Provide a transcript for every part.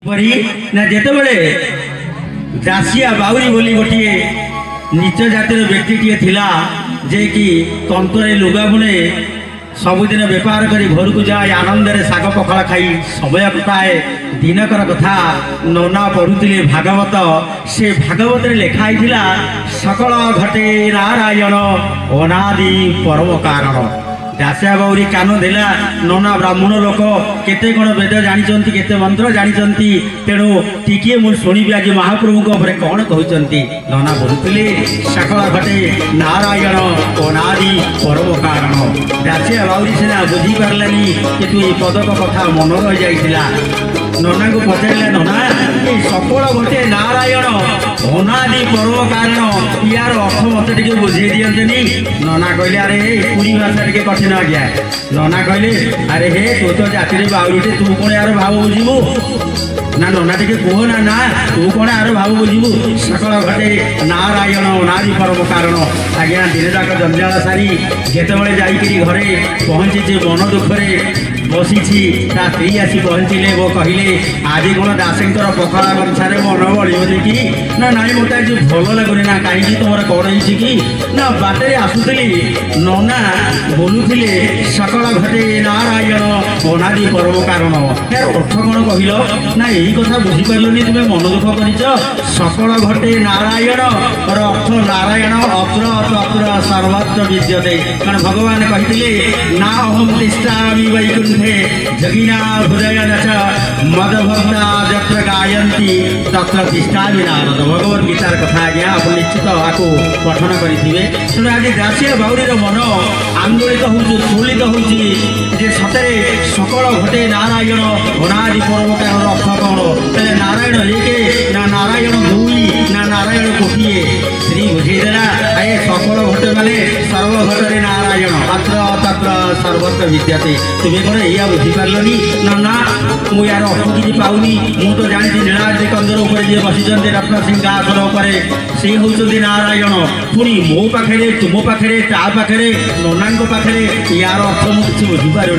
परी ना जेतेबेले दासिया बाउरी बोली गोटे नीच जातिर व्यक्ति थिला जे कि तंतुरे लुगा बुणे सबुदिन बेपार करी घर को जाए आनंद शाग पखाला खाई समय कटाए दिनकर कथा नना पढ़ुले भागवत से भागवत लिखाई सकल घटे नारायण अनादि परम कारण दासिया बाउरी कान देला नना ब्राह्मण लोक केते कौन वेद जानी केते मंत्र जानी तेणु टिके मुझे शुणी आज महाप्रभु कौन कहते नना बोलुले सकल घटे नारायण अनादि परम कारण दासिया बाउरी सीना बुझी पारानी कि तू ये पदक कथा मन रही जाइला नना को पचारे नना ये सकल घटे नारायण अनादि परम कारण यार अर्थ मत टे बुझे दिखते नना कहले अरे पूरी भाषा टे कठिन आज्ञा नना कहले अरे हे तू तो जाति बाउरी तू कौन यार भाव बुझू ना नना टे कह ना ना तू कौन यार भाव बुझू सकल घटे नारायण अनादि परम कारण आज्ञा दिन जाक जंजाल सारी जितेबाला जाइए घरे पहुँची मन दुखरे बसी स्त्री आसी पहुँचले वो कहले आज कौन दासींकर पखड़ा गंछारे मन बढ़े कि ना नाई मत आज भल लगुनि ना कहीं तुम कौन है कि ना बाटे आसुली नना बोलुले सकल घटे नारायण अनादि परम कारण यार अर्थ कौन कहल ना यही कथा बुझीपारे तुम्हें मन दुख कर सकल घटे नारायण अर्थ नारायण अत्र तत्र सर्वत्र विद्यते कारण भगवान कहते ना अहम तिष्ठामि वैकुंठे जगिना हृदय मदभक्ता जत्र गायन्ति तत्र तिष्ठामि नारद भगवत गीतार कथा आज्ञा आप निश्चित आपको पठन करेंगे तेणु आज दासिया बाउरी मन आंदोलित होलित हो सतरे सकल घटे नारायण अनादि परम कारण अर्थ कौन नारायण एक ना नारायण दुई ना नारायण कोटिए श्री बुझेदेला आए सकल घटे माने सर्वघटे नारायण अत्र तत्र सर्वत्र विद्यते तुम्हें कौन या बुझीपारे ना ना मु यार अर्थ कि पाऊनी मु तो जानी नीलाद्रि कंदर जी बसी रत्न सिंहासन से होती नारायण पुणी मो पाखे तुम पाखे ता पाखे नना पाखे यार अर्थ मुझे बुझीपारे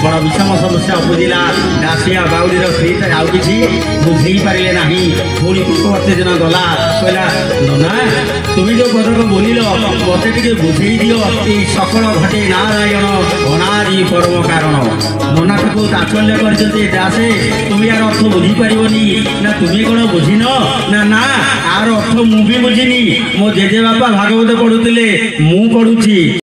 बड़ विषम समस्या बुझिला दासिया बाउरीर स्त्री आउ कि बुझे पारे ना पुणी पूर्ववर्ती दिन गला कहला नना तुम्हें जो पदक बोलिल मत टे बुझे दियो ये सकल घटे नारायण अनादि परम कारण नना को तात्पर्य करते दासे तुम यार अर्थ बुझीपार ना तुम्हें कौन बुझिन ना ना आर अर्थ मुझे बुझिनी मो जेजे बापा भागवत पढ़ुले मु पढ़ुची।